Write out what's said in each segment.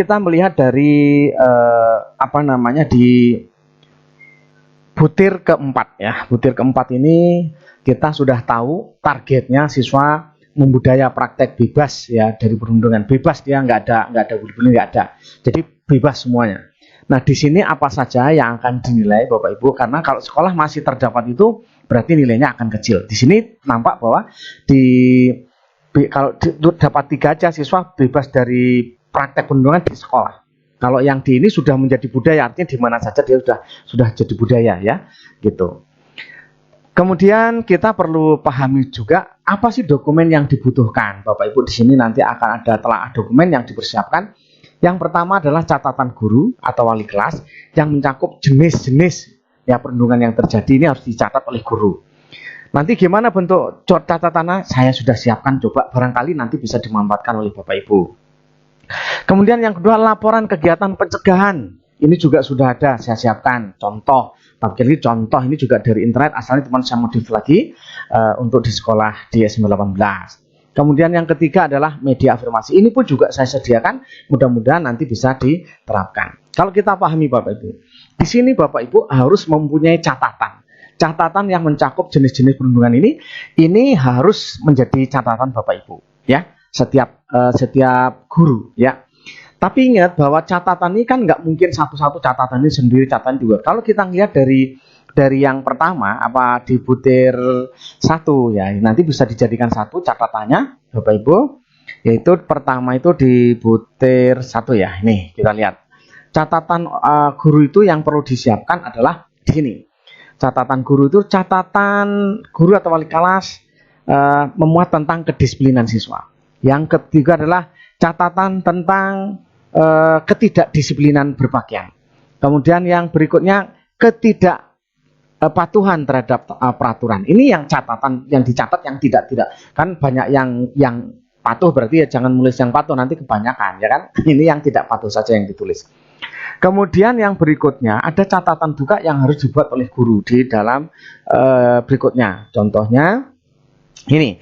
Kita melihat dari di butir keempat ya. Butir keempat ini kita sudah tahu targetnya siswa membudaya praktek bebas ya, dari perundungan bebas, dia nggak ada bully, nggak ada. Jadi bebas semuanya. Nah, di sini apa saja yang akan dinilai Bapak Ibu? Karena kalau sekolah masih terdapat itu berarti nilainya akan kecil. Di sini nampak bahwa kalau dapat 3 aja siswa bebas dari praktek perundungan di sekolah. Kalau yang di ini sudah menjadi budaya, artinya di mana saja dia sudah jadi budaya ya, gitu. Kemudian kita perlu pahami juga apa sih dokumen yang dibutuhkan. Bapak Ibu, di sini nanti akan ada telaah dokumen yang dipersiapkan. Yang pertama adalah catatan guru atau wali kelas yang mencakup jenis-jenis ya perundungan yang terjadi, ini harus dicatat oleh guru. Nanti gimana bentuk catatannya? Saya sudah siapkan, coba barangkali nanti bisa dimanfaatkan oleh Bapak Ibu. Kemudian yang kedua, laporan kegiatan pencegahan. Ini juga sudah ada, saya siapkan contoh. Tapi ini contoh ini juga dari internet, asalnya teman saya modif lagi untuk di sekolah di S18. Kemudian yang ketiga adalah media afirmasi. Ini pun juga saya sediakan, mudah-mudahan nanti bisa diterapkan. Kalau kita pahami Bapak Ibu, di sini Bapak Ibu harus mempunyai catatan. Catatan yang mencakup jenis-jenis perundungan ini harus menjadi catatan Bapak Ibu ya. Setiap guru ya. Tapi ingat bahwa catatan ini kan nggak mungkin satu-satu catatan ini sendiri, catatan juga. Kalau kita lihat dari yang pertama di butir 1 ya, nanti bisa dijadikan satu catatannya Bapak Ibu, yaitu pertama itu di butir 1 ya. Ini kita lihat catatan guru itu yang perlu disiapkan adalah di sini. Catatan guru itu catatan guru atau wali kelas memuat tentang kedisiplinan siswa. Yang ketiga adalah catatan tentang ketidakdisiplinan berpakaian. Kemudian yang berikutnya ketidakpatuhan terhadap peraturan. Ini yang catatan yang dicatat, yang tidak. Kan banyak yang patuh, berarti ya jangan nulis yang patuh, nanti kebanyakan ya kan. Ini yang tidak patuh saja yang ditulis. Kemudian yang berikutnya ada catatan juga yang harus dibuat oleh guru di dalam berikutnya. Contohnya ini,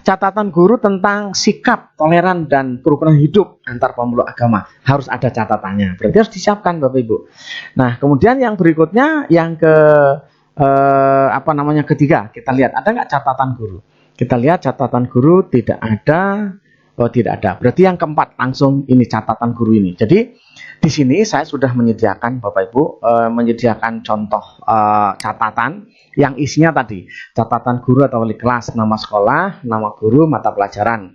catatan guru tentang sikap, toleran, dan kerukunan hidup antar pemeluk agama. Harus ada catatannya, berarti harus disiapkan Bapak Ibu. Nah, kemudian yang berikutnya, yang ketiga, kita lihat, ada nggak catatan guru? Kita lihat catatan guru tidak ada, tidak ada. Berarti yang keempat, langsung ini catatan guru ini. Jadi, di sini saya sudah menyediakan Bapak Ibu, menyediakan contoh catatan yang isinya tadi catatan guru atau wali kelas, nama sekolah, nama guru, mata pelajaran.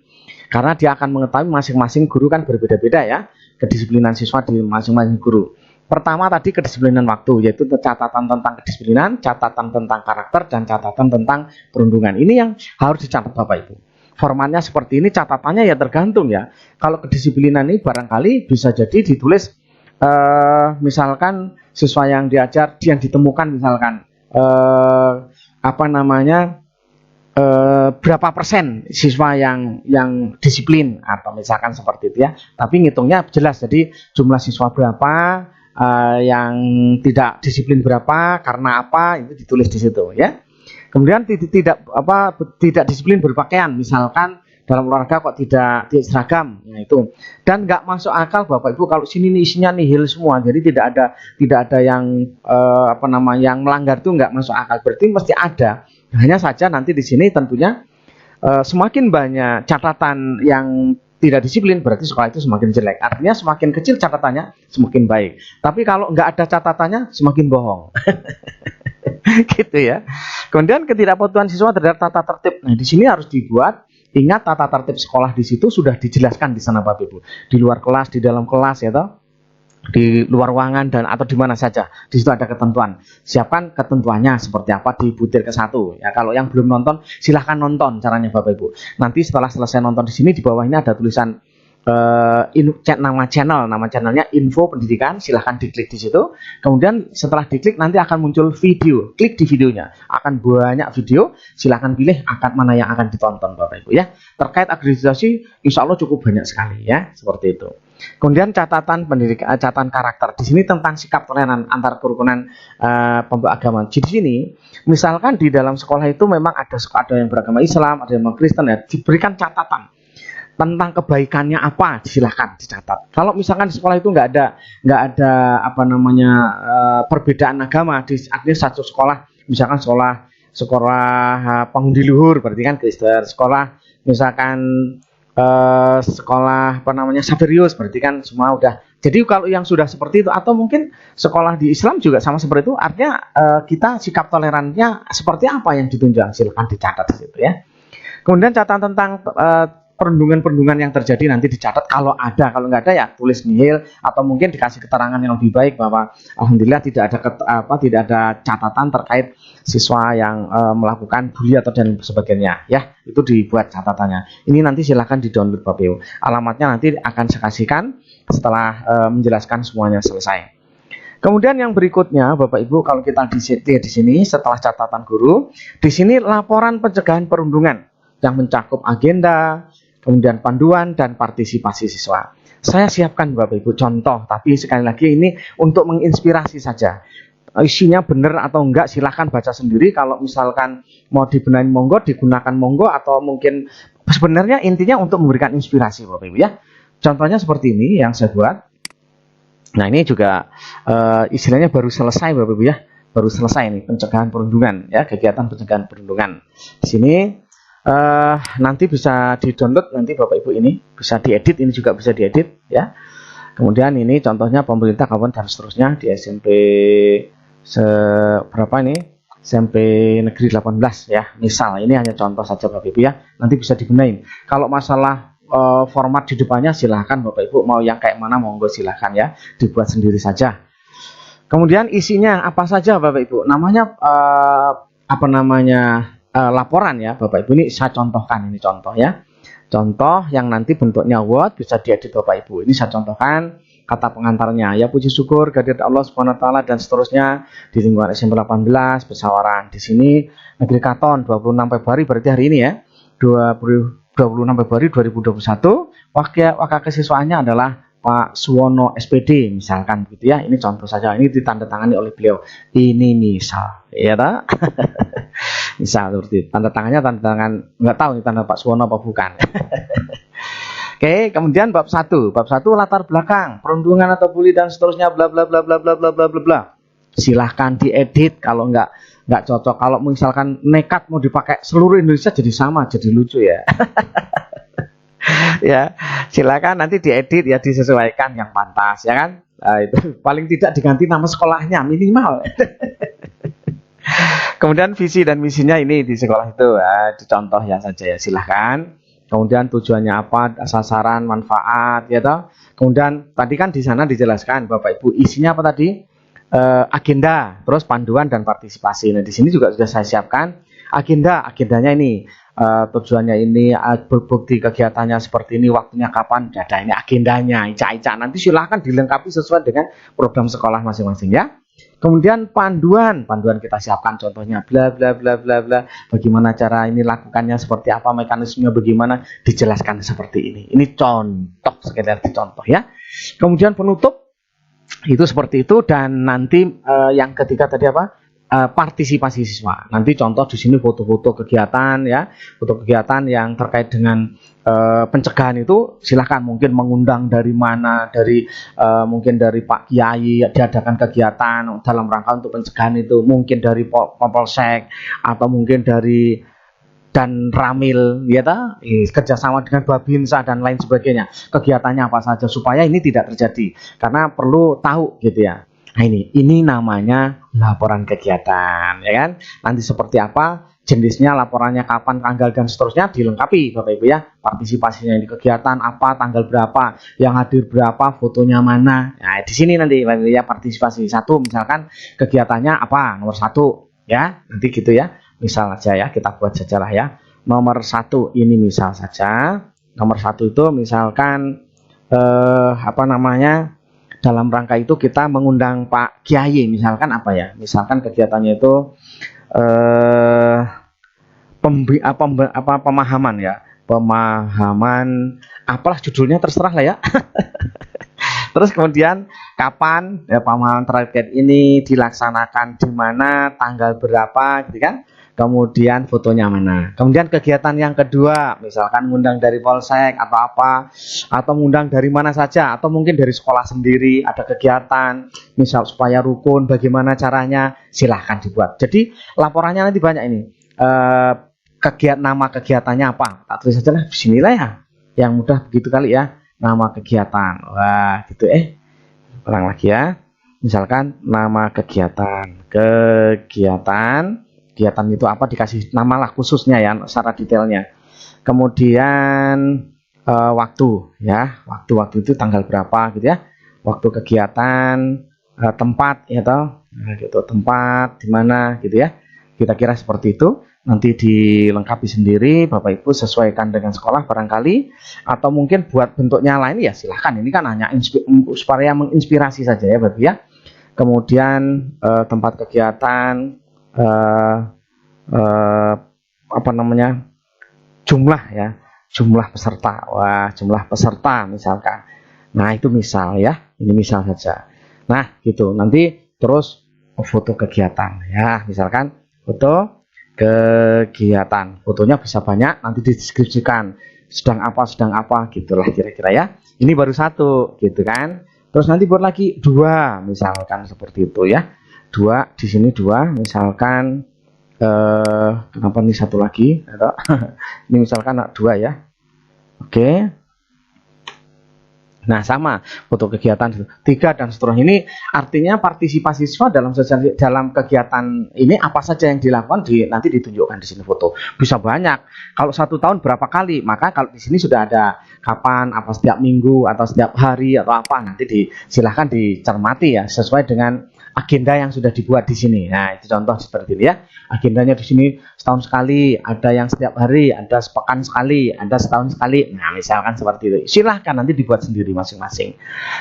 Karena dia akan mengetahui masing-masing guru kan berbeda-beda ya, kedisiplinan siswa di masing-masing guru. Pertama tadi kedisiplinan waktu, yaitu catatan tentang kedisiplinan, catatan tentang karakter, dan catatan tentang perundungan. Ini yang harus dicatat Bapak Ibu. Formatnya seperti ini, catatannya ya tergantung ya. Kalau kedisiplinan ini barangkali bisa jadi ditulis misalkan siswa yang diajar, yang ditemukan misalkan berapa persen siswa yang disiplin atau misalkan seperti itu ya. Tapi ngitungnya jelas, jadi jumlah siswa berapa, yang tidak disiplin berapa, karena apa, itu ditulis di situ ya. Kemudian tidak disiplin berpakaian, misalkan dalam olahraga kok tidak seragam, nah itu. Dan nggak masuk akal Bapak Ibu kalau sini isinya nihil semua, jadi tidak ada yang yang melanggar, itu nggak masuk akal. Berarti mesti ada. Hanya saja nanti di sini tentunya semakin banyak catatan yang tidak disiplin, berarti sekolah itu semakin jelek. Artinya semakin kecil catatannya semakin baik. Tapi kalau nggak ada catatannya semakin bohong. Gitu ya. Kemudian ketidakpatuhan siswa terhadap tata tertib. Nah, di sini harus dibuat. Ingat tata tertib sekolah di situ sudah dijelaskan di sana Bapak Ibu. Di luar kelas, di dalam kelas ya toh. Di luar ruangan dan atau di mana saja. Di situ ada ketentuan. Siapkan ketentuannya seperti apa di butir ke-1. Ya, kalau yang belum nonton silahkan nonton caranya Bapak Ibu. Nanti setelah selesai nonton di sini di bawah ini ada tulisan nama channelnya info pendidikan, silahkan diklik di situ. Kemudian setelah diklik nanti akan muncul video, klik di videonya, akan banyak video, silahkan pilih mana yang akan ditonton Bapak Ibu ya. Terkait akreditasi insya Allah cukup banyak sekali ya, seperti itu. Kemudian catatan pendidikan, catatan karakter di sini tentang sikap toleran antar kerukunan pemeluk agama. Jadi di sini misalkan di dalam sekolah itu memang ada yang beragama Islam, ada yang Kristen ya, diberikan catatan tentang kebaikannya apa, silahkan dicatat. Kalau misalkan di sekolah itu nggak ada apa namanya perbedaan agama, artinya satu sekolah, misalkan sekolah pengundi luhur, berarti kan Kristen. Sekolah misalkan sekolah apa namanya Saverius, berarti kan semua udah. Jadi kalau yang sudah seperti itu, atau mungkin sekolah di Islam juga sama seperti itu, artinya kita sikap toleransinya seperti apa yang ditunjukkan, silahkan dicatat di situ ya. Kemudian catatan tentang perundungan-perundungan yang terjadi nanti dicatat kalau ada, kalau nggak ada ya tulis nihil, atau mungkin dikasih keterangan yang lebih baik bahwa alhamdulillah tidak ada catatan terkait siswa yang melakukan bully atau dan sebagainya ya, itu dibuat catatannya. Ini nanti silahkan di-download Bapak Ibu. Alamatnya nanti akan saya kasihkan setelah menjelaskan semuanya selesai. Kemudian yang berikutnya Bapak Ibu, kalau kita di sini setelah catatan guru, di sini laporan pencegahan perundungan yang mencakup agenda, kemudian panduan dan partisipasi siswa. Saya siapkan Bapak Ibu contoh, tapi sekali lagi ini untuk menginspirasi saja. Isinya benar atau enggak silahkan baca sendiri. Kalau misalkan mau dibenahin monggo, digunakan monggo, atau mungkin sebenarnya intinya untuk memberikan inspirasi Bapak Ibu ya. Contohnya seperti ini yang saya buat. Nah ini juga istilahnya baru selesai Bapak Ibu ya, baru selesai nih pencegahan perundungan ya, kegiatan pencegahan perundungan. Di sini nanti bisa di-download nanti Bapak Ibu, ini bisa diedit, ini juga bisa diedit ya. Kemudian ini contohnya pemerintah kawan dan seterusnya di SMP berapa ini? SMP Negeri 18 ya. Misal ini hanya contoh saja Bapak Ibu ya. Nanti bisa dibenahin. Kalau masalah format di depannya silahkan Bapak Ibu mau yang kayak mana monggo silahkan ya, dibuat sendiri saja. Kemudian isinya apa saja Bapak Ibu? Namanya apa namanya? Laporan ya Bapak Ibu, ini saya contohkan, ini contoh ya, contoh yang nanti bentuknya Word, bisa diedit Bapak Ibu. Ini saya contohkan kata pengantarnya ya, puji syukur kehadirat Allah Subhanahu wa taala dan seterusnya di lingkungan SMP 18 Pesawaran. Di sini Negeri Katon 26 Februari berarti hari ini ya, 26 Februari 2021. Wakil kesiswaannya adalah Pak Suwono SPD misalkan gitu ya. Ini contoh saja, ini ditandatangani oleh beliau. Ini misal ya ta? Misal seperti tanda tangannya, tanda tangan nggak tahu ini tanda Pak Suwono apa bukan. Oke, kemudian bab 1 latar belakang perundungan atau bully dan seterusnya bla bla bla bla bla bla bla bla bla. Silahkan diedit kalau nggak cocok. Kalau misalkan nekat mau dipakai seluruh Indonesia jadi sama, jadi lucu ya. Ya, silakan nanti diedit ya, disesuaikan yang pantas ya kan. Nah, itu paling tidak diganti nama sekolahnya minimal. Kemudian visi dan misinya ini di sekolah itu ya, dicontoh ya saja ya, silahkan. Kemudian tujuannya apa, sasaran, manfaat ya toh. Kemudian tadi kan di sana dijelaskan Bapak Ibu isinya apa tadi? Agenda, terus panduan dan partisipasi. Nah, di sini juga sudah saya siapkan agendanya ini. Tujuannya ini, berbukti kegiatannya seperti ini, waktunya kapan, ada ini agendanya, ica-ica. Nanti silahkan dilengkapi sesuai dengan program sekolah masing-masing ya. Kemudian panduan kita siapkan contohnya bla bla bla bla bla, bagaimana cara ini lakukannya, seperti apa mekanismenya, bagaimana dijelaskan seperti ini. Ini contoh, sekedar dicontoh ya. Kemudian penutup itu seperti itu, dan nanti yang ketiga tadi apa? Partisipasi siswa. Nanti contoh di sini foto-foto kegiatan ya, foto kegiatan yang terkait dengan pencegahan itu silahkan, mungkin mengundang dari mana, dari mungkin dari Pak Kiai diadakan kegiatan dalam rangka untuk pencegahan itu, mungkin dari Polsek atau mungkin dari dan Ramil ya kerjasama dengan Babinsa dan lain sebagainya, kegiatannya apa saja supaya ini tidak terjadi, karena perlu tahu gitu ya. Nah ini namanya laporan kegiatan ya kan. Nanti seperti apa jenisnya, laporannya kapan, tanggal dan seterusnya dilengkapi Bapak Ibu ya. Partisipasinya di kegiatan apa, tanggal berapa, yang hadir berapa, fotonya mana. Nah di sini nanti ya partisipasi satu, misalkan kegiatannya apa, nomor 1 ya, nanti gitu ya. Misal aja ya, kita buat saja lah ya. Nomor 1 ini misal saja. Nomor 1 itu misalkan apa namanya, dalam rangka itu kita mengundang Pak Kiai, misalkan apa ya, misalkan kegiatannya itu pemahaman ya, pemahaman apalah judulnya terserah lah ya. Terus kemudian kapan ya pemahaman terkait ini dilaksanakan, di mana, tanggal berapa gitu kan. kemudian fotonya mana. Kemudian kegiatan yang kedua, misalkan ngundang dari polsek atau apa, atau ngundang dari mana saja, atau mungkin dari sekolah sendiri ada kegiatan, misal supaya rukun, bagaimana caranya, silahkan dibuat. Jadi laporannya nanti banyak ini. Nama kegiatannya apa? Tak tulis saja lah di sinilah ya. Yang mudah begitu kali ya, nama kegiatan. Wah, gitu ulang lagi ya. Misalkan nama kegiatan itu apa, dikasih nama lah khususnya ya secara detailnya. Kemudian waktu ya, waktu itu tanggal berapa gitu ya, waktu kegiatan, tempat ya toh, nah, gitu, tempat di mana gitu ya, kira-kira seperti itu. Nanti dilengkapi sendiri Bapak Ibu, sesuaikan dengan sekolah barangkali, atau mungkin buat bentuknya lain ya silahkan. Ini kan hanya supaya menginspirasi saja ya Bapak ya. Kemudian tempat kegiatan, apa namanya, jumlah ya, jumlah peserta. Wah, jumlah peserta misalkan. Nah itu misal ya, ini misal saja. Nah gitu, nanti terus foto kegiatan ya, misalkan foto kegiatan, fotonya bisa banyak, nanti dideskripsikan sedang apa gitulah kira-kira ya. Ini baru satu gitu kan. Terus nanti buat lagi dua, misalkan seperti itu ya. Dua di sini dua, misalkan kenapa nih satu lagi? Ini misalkan dua ya. Oke. Nah sama foto kegiatan 3 dan seterusnya. Ini artinya partisipasi siswa dalam kegiatan ini apa saja yang dilakukan nanti ditunjukkan di sini foto. Bisa banyak. Kalau 1 tahun berapa kali? Maka kalau di sini sudah ada kapan, apa setiap minggu atau setiap hari atau apa, nanti silahkan dicermati ya sesuai dengan agenda yang sudah dibuat di sini. Nah itu contoh seperti ini ya. Agendanya di sini setahun sekali, ada yang setiap hari, ada sepekan sekali, ada setahun sekali. Nah misalkan seperti itu. Silahkan nanti dibuat sendiri masing-masing.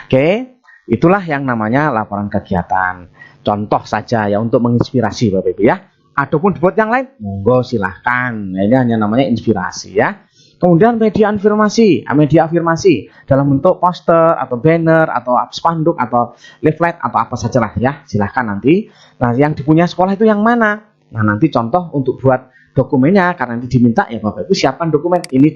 Oke, itulah yang namanya laporan kegiatan. Contoh saja ya untuk menginspirasi Bapak Ibu ya. Ataupun dibuat yang lain, monggo silahkan. Nah, ini hanya namanya inspirasi ya. Kemudian media afirmasi dalam bentuk poster atau banner atau spanduk atau leaflet atau apa sajalah ya, silahkan nanti. Nah yang dipunya sekolah itu yang mana? Nah nanti contoh untuk buat dokumennya, karena nanti diminta ya Bapak Ibu siapkan dokumen. Ini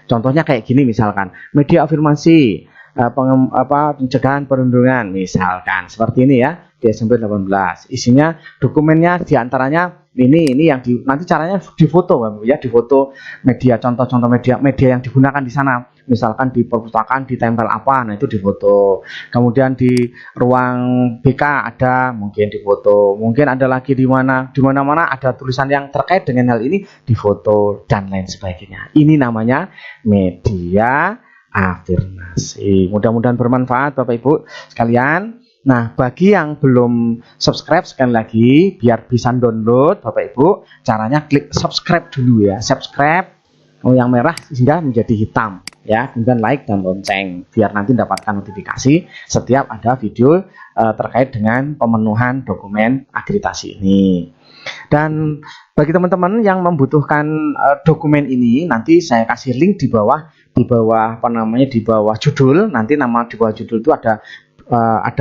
contohnya kayak gini, misalkan media afirmasi pencegahan perundungan, misalkan seperti ini ya, di SMP 18. Isinya dokumennya diantaranya ini yang nanti caranya difoto Bapak ya, difoto media, contoh-contoh media yang digunakan di sana. Misalkan di perpustakaan ditempel apa, nah itu difoto. Kemudian di ruang BK ada, mungkin difoto. Mungkin ada lagi di mana-mana ada tulisan yang terkait dengan hal ini, difoto dan lain sebagainya. Ini namanya media afirmasi. Mudah-mudahan bermanfaat Bapak Ibu sekalian. Nah, bagi yang belum subscribe, sekali lagi biar bisa download Bapak Ibu, caranya klik subscribe dulu ya. Subscribe yang merah sehingga menjadi hitam ya. Kemudian like dan lonceng biar nanti dapatkan notifikasi setiap ada video terkait dengan pemenuhan dokumen akreditasi ini. Dan bagi teman-teman yang membutuhkan dokumen ini, nanti saya kasih link di bawah di bawah judul. Nanti di bawah judul itu ada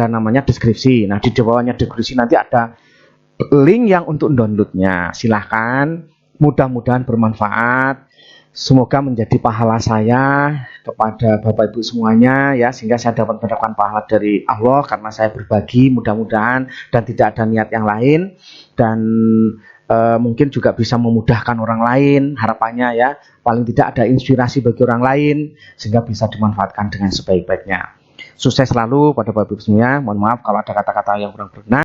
namanya deskripsi. Nah di bawahnya deskripsi nanti ada link yang untuk downloadnya. Silahkan, mudah-mudahan bermanfaat. Semoga menjadi pahala saya kepada Bapak Ibu semuanya ya, sehingga saya dapat mendapatkan pahala dari Allah karena saya berbagi, mudah-mudahan, dan tidak ada niat yang lain, dan mungkin juga bisa memudahkan orang lain, harapannya ya, paling tidak ada inspirasi bagi orang lain sehingga bisa dimanfaatkan dengan sebaik-baiknya. Sukses selalu pada Bapak Ibu semuanya. Mohon maaf kalau ada kata-kata yang kurang berkenan.